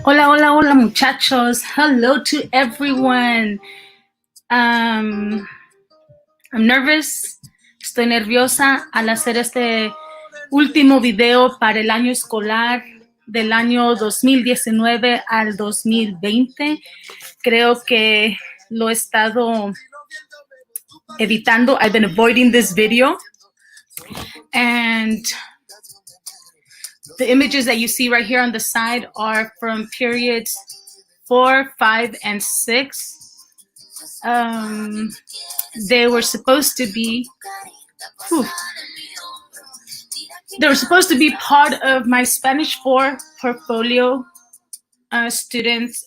Hola, hola, hola, muchachos. Hello to everyone. I'm nervous. Estoy nerviosa al hacer este último video para el año escolar del año 2019 al 2020. Creo que lo he estado evitando. I've been avoiding this video. And the images that you see right here on the side are from periods 4, 5, and 6. They were supposed to be part of my Spanish 4 portfolio students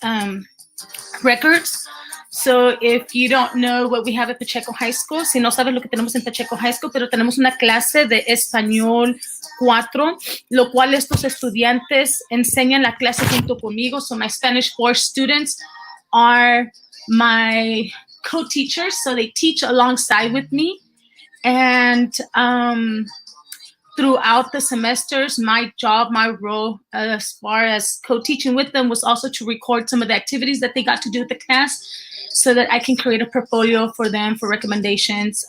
records. So if you don't know what we have at Pacheco High School, si no sabes lo que tenemos en Pacheco High School, pero tenemos una clase de español 4, lo cual estos estudiantes enseñan la clase junto conmigo. So my Spanish 4 students are my co-teachers, so they teach alongside with me. And throughout the semesters, my job, my role as far as co-teaching with them was also to record some of the activities that they got to do with the class so that I can create a portfolio for them for recommendations.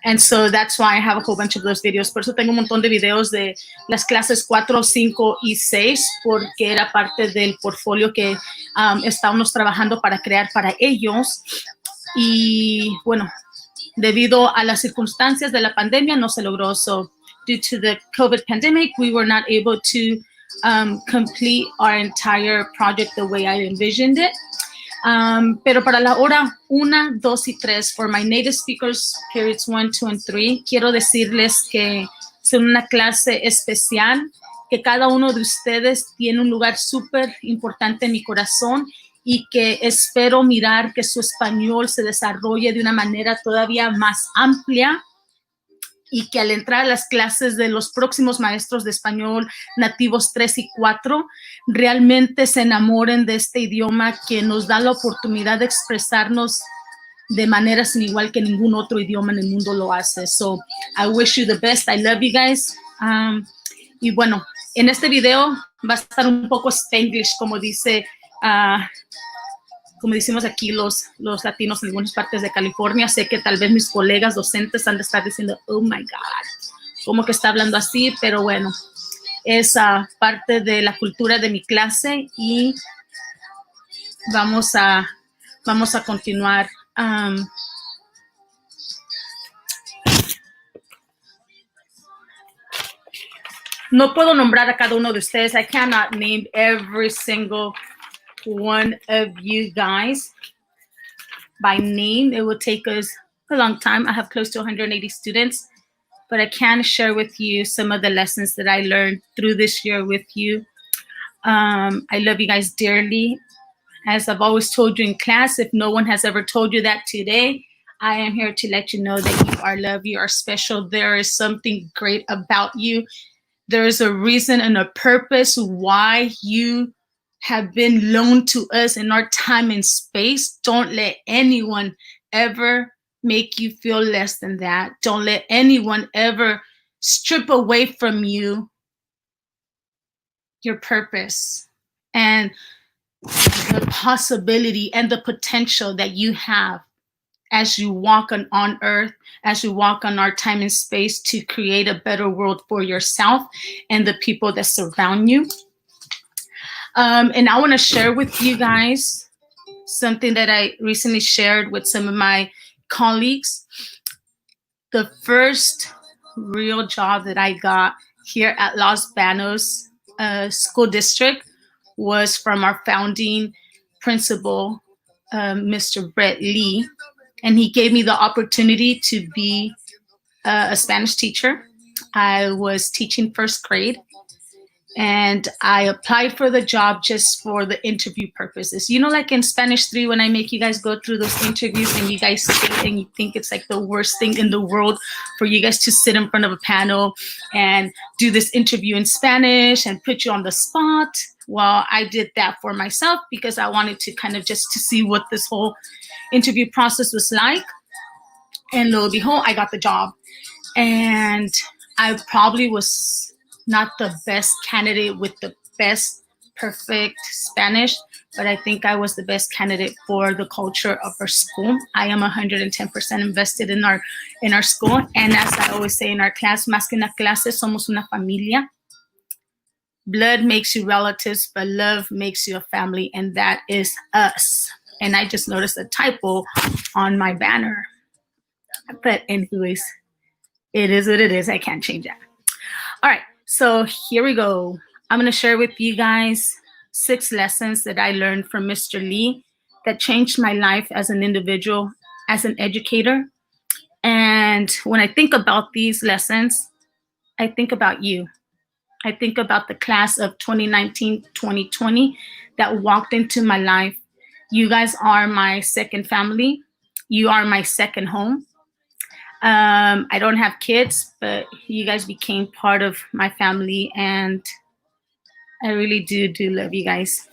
And so that's why I have a whole bunch of those videos. Por eso tengo un montón de videos de las clases 4, 5 y 6, porque era parte del portfolio que estábamos trabajando para crear para ellos. Y bueno, debido a las circunstancias de la pandemia, no se logró. So due to the COVID pandemic, we were not able to complete our entire project the way I envisioned it. Pero para la hora 1, 2 y 3, for my native speakers, periods 1, 2, and 3, quiero decirles que son una clase especial, que cada uno de ustedes tiene un lugar súper importante en mi corazón y que espero mirar que su español se desarrolle de una manera todavía más amplia y que al entrar a las clases de los próximos maestros de español nativos 3 y 4, realmente se enamoren de este idioma que nos da la oportunidad de expresarnos de manera sin igual que ningún otro idioma en el mundo lo hace. So, I wish you the best. I love you guys. Y bueno, en este video va a estar un poco Spanglish, como decimos aquí los latinos en algunas partes de California. Sé que tal vez mis colegas docentes han de estar diciendo, oh my God, ¿cómo que está hablando así? Pero bueno, es parte de la cultura de mi clase y vamos a continuar. No puedo nombrar a cada uno de ustedes. I cannot name every single one of you guys by name. It will take us a long time. I have close to 180 students, but I can share with you some of the lessons that I learned through this year with you. I love you guys dearly. As I've always told you in class, if no one has ever told you that today, I am here to let you know that you are loved, you are special. There is something great about you. There is a reason and a purpose why you have been loaned to us in our time and space. Don't let anyone ever make you feel less than that. Don't let anyone ever strip away from you your purpose and the possibility and the potential that you have as you walk on earth, as you walk on our time and space to create a better world for yourself and the people that surround you. And I want to share with you guys something that I recently shared with some of my colleagues. The first real job that I got here at Los Banos School District was from our founding principal, Mr. Brett Lee. And he gave me the opportunity to be a Spanish teacher. I was teaching first grade. And I applied for the job just for the interview purposes. You know, like in Spanish 3, when I make you guys go through those interviews and you guys sit and you think it's like the worst thing in the world for you guys to sit in front of a panel and do this interview in Spanish and put you on the spot. Well, I did that for myself because I wanted to kind of just to see what this whole interview process was like. And lo and behold, I got the job. And I probably was not the best candidate with the best perfect Spanish, but I think I was the best candidate for the culture of our school. I am 110% invested in our school, and as I always say in our class, más que una clase, somos una familia. Blood makes you relatives, but love makes you a family, and that is us. And I just noticed a typo on my banner. But anyways, it is what it is. I can't change that. All right, so here we go. I'm going to share with you guys 6 lessons that I learned from Mr. Lee that changed my life as an individual, as an educator. And when I think about these lessons, I think about you. I think about the class of 2019-2020 that walked into my life. You guys are my second family. You are my second home. I don't have kids, but you guys became part of my family, and I really do love you guys.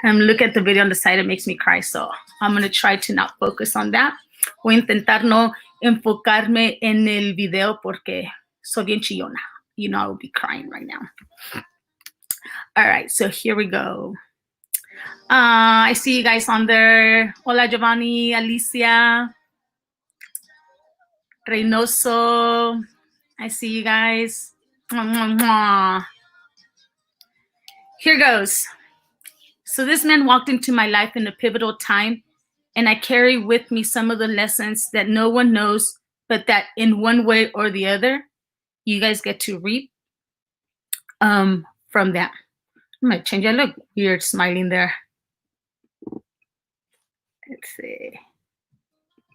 Look at the video on the side, it makes me cry, so I'm going to try to not focus on that. Voy a intentar no enfocarme en el video porque soy bien chillona. You know I will be crying right now. All right, so here we go. I see you guys on there. Hola, Giovanni, Alicia, Reynoso. I see you guys. Here goes. So this man walked into my life in a pivotal time, and I carry with me some of the lessons that no one knows, but that in one way or the other, you guys get to reap from that. I might change. I look weird smiling there. Let's see.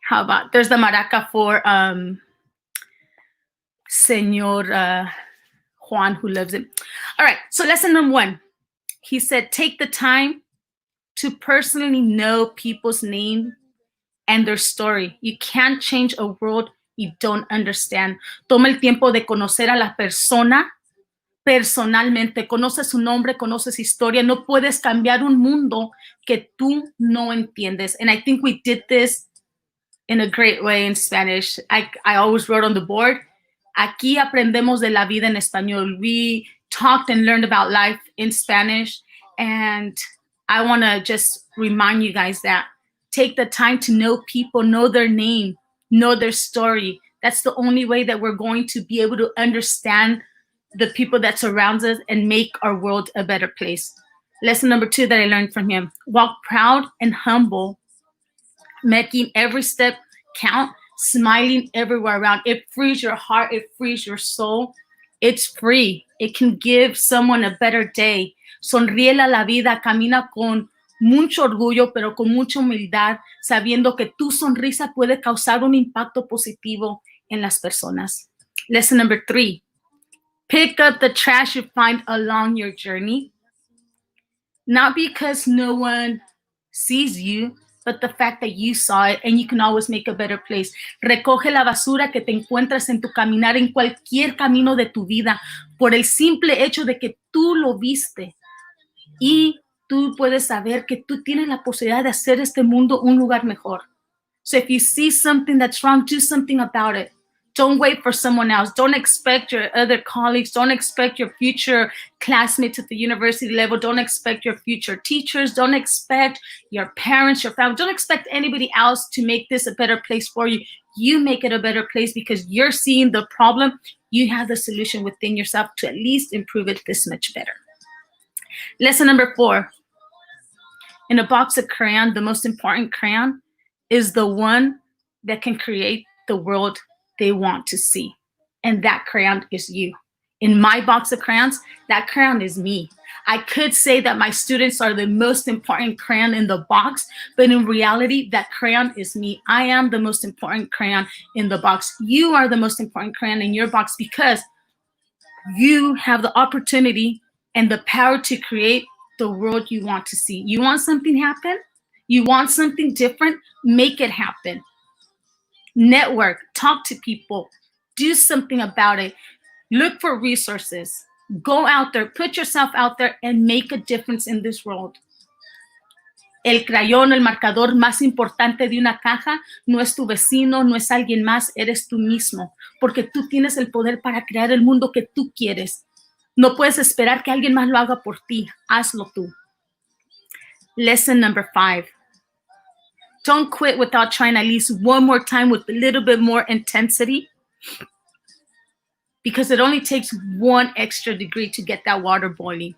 How about, there's the maraca for Senor Juan, who loves it. All right, so lesson number 1. He said, take the time to personally know people's name and their story. You can't change a world you don't understand. Toma el tiempo de conocer a la persona personalmente. Conoce su nombre, conoce su historia. No puedes cambiar un mundo que tú no entiendes. And I think we did this in a great way in Spanish. I always wrote on the board, aquí aprendemos de la vida en español. We talked and learned about life in Spanish. And I want to just remind you guys that take the time to know people, know their name, know their story. That's the only way that we're going to be able to understand the people that surround us and make our world a better place. Lesson number 2 that I learned from him, walk proud and humble, making every step count, smiling everywhere around. It frees your heart, it frees your soul. It's free. It can give someone a better day. Sonríele a la vida, camina con mucho orgullo, pero con mucha humildad, sabiendo que tu sonrisa puede causar un impacto positivo en las personas. Lesson number 3, pick up the trash you find along your journey. Not because no one sees you, but the fact that you saw it and you can always make a better place. Recoge la basura que te encuentras en tu caminar, en cualquier camino de tu vida, por el simple hecho de que tú lo viste. Y tú puedes saber que tú tienes la posibilidad de hacer este mundo un lugar mejor. So if you see something that's wrong, do something about it. Don't wait for someone else. Don't expect your other colleagues. Don't expect your future classmates at the university level. Don't expect your future teachers. Don't expect your parents, your family. Don't expect anybody else to make this a better place for you. You make it a better place because you're seeing the problem. You have the solution within yourself to at least improve it this much better. Lesson number 4. In a box of crayon, the most important crayon is the one that can create the world they want to see. And that crayon is you. In my box of crayons, that crayon is me. I could say that my students are the most important crayon in the box, but in reality, that crayon is me. I am the most important crayon in the box. You are the most important crayon in your box because you have the opportunity and the power to create the world you want to see. You want something to happen? You want something different? Make it happen. Network, talk to people, do something about it. Look for resources. Go out there, put yourself out there and make a difference in this world. el crayón, el marcador más importante de una caja no es tu vecino, no es alguien más, eres tú mismo, porque tú tienes el poder para crear el mundo que tú quieres. No puedes esperar que alguien más lo haga por ti, hazlo tú. Lesson number 5. Don't quit without trying at least one more time with a little bit more intensity, because it only takes one extra degree to get that water boiling.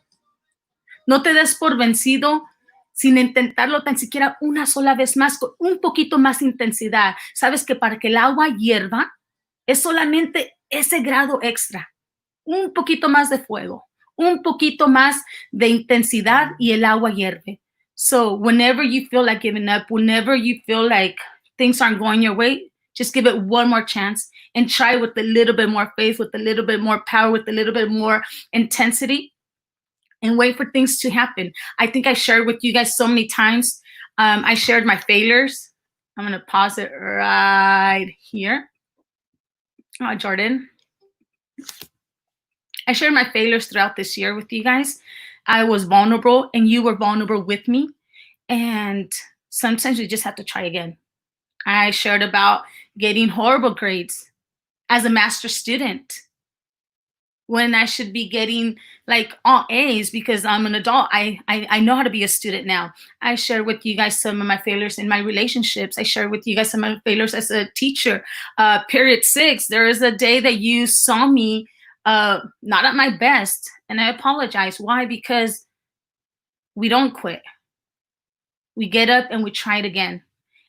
No te des por vencido sin intentarlo tan siquiera una sola vez más, con un poquito más intensidad. Sabes que para que el agua hierva es solamente ese grado extra, un poquito más de fuego, un poquito más de intensidad y el agua hierve. So whenever you feel like giving up, whenever you feel like things aren't going your way, just give it one more chance and try with a little bit more faith, with a little bit more power, with a little bit more intensity, and wait for things to happen. I think I shared with you guys so many times. I shared my failures. I'm going to pause it right here. Jordan. I shared my failures throughout this year with you guys. I was vulnerable and you were vulnerable with me. And sometimes you just have to try again. I shared about getting horrible grades as a master's student when I should be getting like all A's because I'm an adult. I know how to be a student now. I shared with you guys some of my failures in my relationships. I shared with you guys some of my failures as a teacher. Period 6, there is a day that you saw me not at my best. And I apologize. Why? Because we don't quit. We get up and we try it again.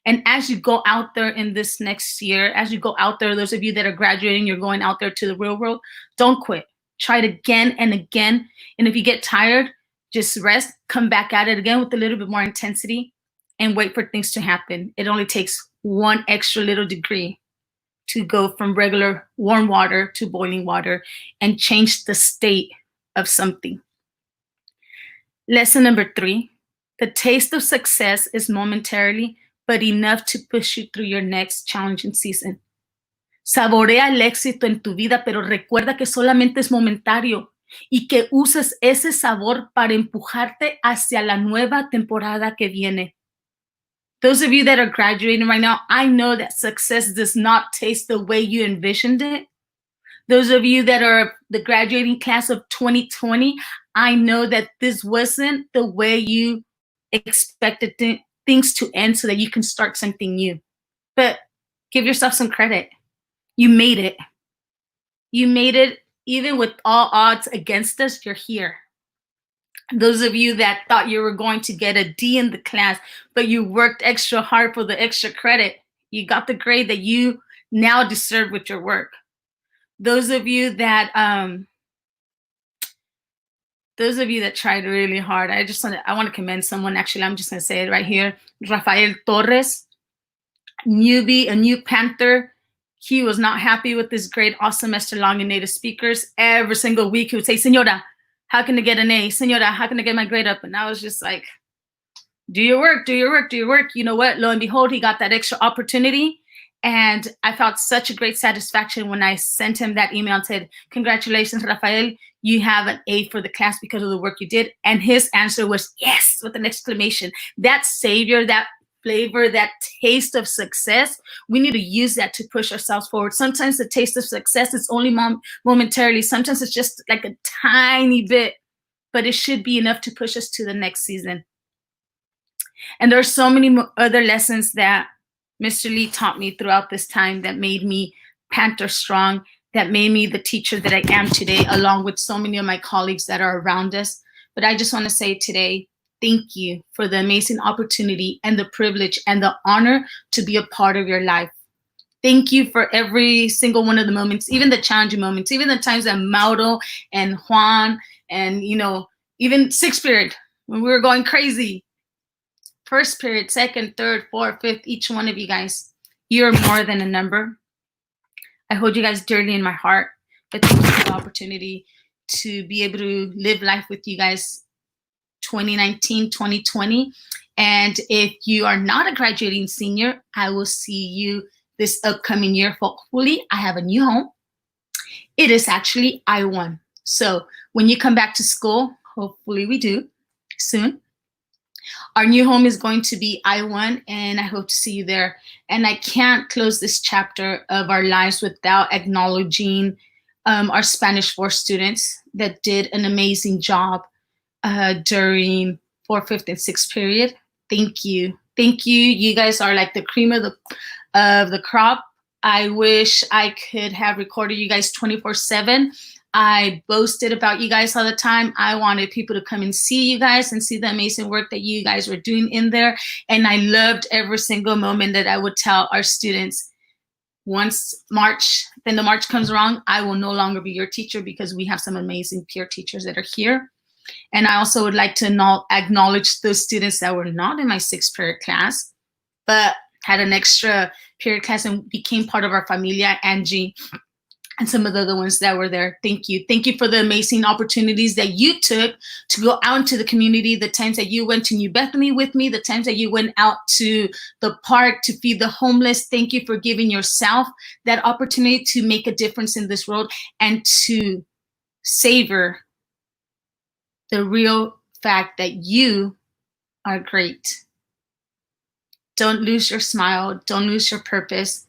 And as you go out there in this next year, as you go out there, those of you that are graduating, you're going out there to the real world, don't quit. Try it again and again. And if you get tired, just rest, come back at it again with a little bit more intensity and wait for things to happen. It only takes one extra little degree to go from regular warm water to boiling water and change the state of something. Lesson number 3, the taste of success is momentarily, but enough to push you through your next challenging season. Saborea el éxito en tu vida, pero recuerda que solamente es momentario y que uses ese sabor para empujarte hacia la nueva temporada que viene. Those of you that are graduating right now, I know that success does not taste the way you envisioned it. Those of you that are the graduating class of 2020, I know that this wasn't the way you expected things to end so that you can start something new. But give yourself some credit. You made it. You made it even with all odds against us, you're here. Those of you that thought you were going to get a D in the class, but you worked extra hard for the extra credit, you got the grade that you now deserve with your work. Those of you that tried really hard, I want to commend someone. Actually, I'm just going to say it right here. Rafael Torres, newbie, a new Panther. He was not happy with this grade all semester long in native speakers. Every single week he would say, Señora, how can I get an A? Señora, how can I get my grade up? And I was just like, do your work, do your work, do your work. You know what? Lo and behold, he got that extra opportunity. And I felt such a great satisfaction when I sent him that email and said, congratulations, Rafael, you have an A for the class because of the work you did. And his answer was yes, with an exclamation. That savior, that flavor, that taste of success, we need to use that to push ourselves forward. Sometimes the taste of success is only momentarily. Sometimes it's just like a tiny bit, but it should be enough to push us to the next season. And there are so many other lessons that Mr. Lee taught me throughout this time that made me Panther strong, that made me the teacher that I am today, along with so many of my colleagues that are around us. But I just want to say today, thank you for the amazing opportunity and the privilege and the honor to be a part of your life. Thank you for every single one of the moments, even the challenging moments, even the times that Mauro and Juan and, even 6th period when we were going crazy. 1st period, 2nd, 3rd, 4th, 5th, each one of you guys, you're more than a number. I hold you guys dearly in my heart, but thank you for the opportunity to be able to live life with you guys 2019, 2020. And if you are not a graduating senior, I will see you this upcoming year. Hopefully, I have a new home. It is actually I-1. So when you come back to school, hopefully we do soon, Our new home is going to be I-1, and I hope to see you there. And I can't close this chapter of our lives without acknowledging our Spanish 4 students that did an amazing job during 4th, 5th, and 6th period. Thank you. Thank you. You guys are like the cream of the crop. I wish I could have recorded you guys 24/7. I boasted about you guys all the time. I wanted people to come and see you guys and see the amazing work that you guys were doing in there. And I loved every single moment that I would tell our students, once the March comes around, I will no longer be your teacher because we have some amazing peer teachers that are here. And I also would like to acknowledge those students that were not in my 6th period class, but had an extra period class and became part of our familia, Angie, and some of the other ones that were there. Thank you. Thank you for the amazing opportunities that you took to go out into the community, the times that you went to New Bethany with me, the times that you went out to the park to feed the homeless. Thank you for giving yourself that opportunity to make a difference in this world and to savor the real fact that you are great. Don't lose your smile, don't lose your purpose,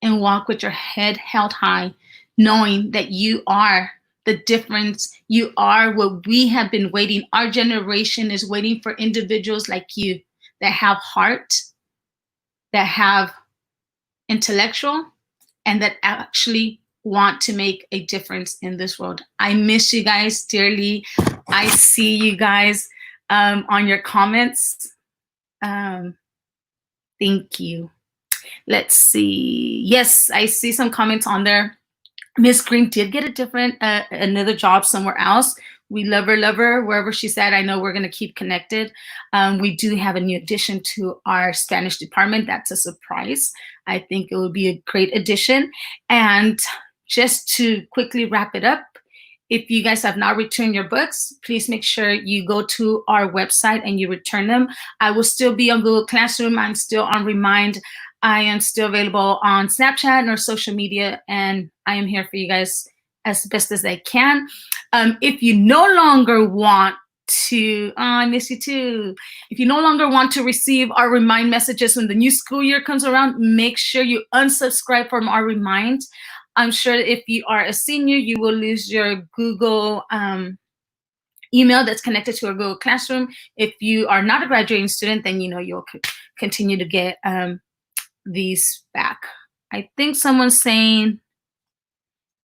and walk with your head held high, knowing that you are the difference. You are what we have been waiting. Our generation is waiting for individuals like you that have heart, that have intellectual, and that actually want to make a difference in this world. I miss you guys dearly. I see you guys on your comments. Thank you. Let's see. Yes, I see some comments on there. Miss Green did get another job somewhere else. We love her wherever she's at. I know we're going to keep connected. We do have a new addition to our Spanish department. That's a surprise. I think it will be a great addition. And just to quickly wrap it up, if you guys have not returned your books, please make sure you go to our website and you return them. I will still be on Google Classroom. I'm still on Remind. I am still available on Snapchat and our social media, and I am here for you guys as best as I can. If you no longer want to, I miss you too. If you no longer want to receive our Remind messages when the new school year comes around, make sure you unsubscribe from our Remind. I'm sure if you are a senior, you will lose your Google email that's connected to our Google Classroom. If you are not a graduating student, then you'll continue to get these back. I think someone's saying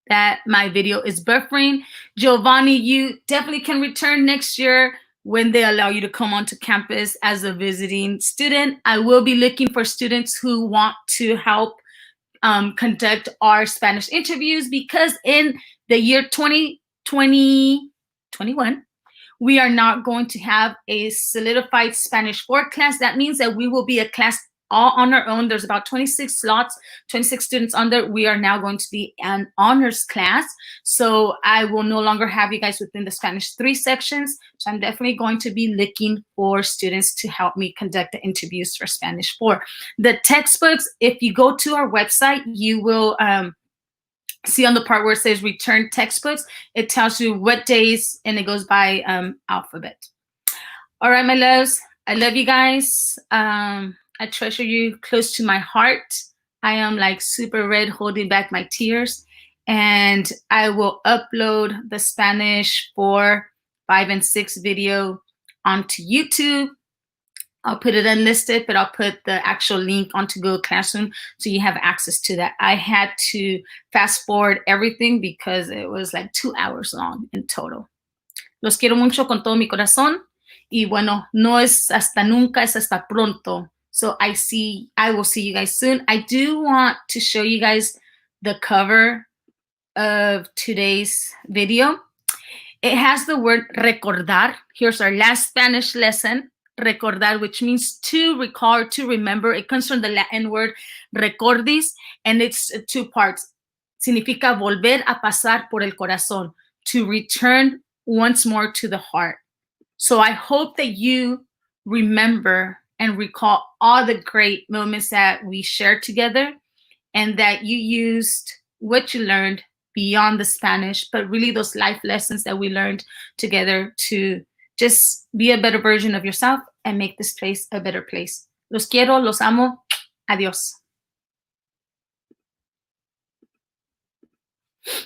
that my video is buffering. Giovanni, you definitely can return next year when they allow you to come onto campus as a visiting student. I will be looking for students who want to help conduct our Spanish interviews, because in the year 2021, we are not going to have a solidified Spanish 4 class. That means that we will be a class all on our own. There's about 26 slots, 26 students on there. We are now going to be an honors class. So I will no longer have you guys within the Spanish 3 sections. So I'm definitely going to be looking for students to help me conduct the interviews for Spanish 4. The textbooks, if you go to our website, you will see on the part where it says return textbooks, it tells you what days, and it goes by alphabet. All right, my loves, I love you guys. I treasure you close to my heart. I am like super red, holding back my tears. And I will upload the Spanish 4, 5, and 6 video onto YouTube. I'll put it unlisted, but I'll put the actual link onto Google Classroom so you have access to that. I had to fast forward everything because it was like 2 hours long in total. Los quiero mucho con todo mi corazón. Y bueno, no es hasta nunca, es hasta pronto. So I will see you guys soon. I do want to show you guys the cover of today's video. It has the word recordar. Here's our last Spanish lesson, recordar, which means to recall, to remember. It comes from the Latin word recordis, and it's 2 parts. Significa volver a pasar por el corazón, to return once more to the heart. So I hope that you remember and recall all the great moments that we shared together, and that you used what you learned beyond the Spanish, but really those life lessons that we learned together to just be a better version of yourself and make this place a better place. Los quiero, los amo. Adiós.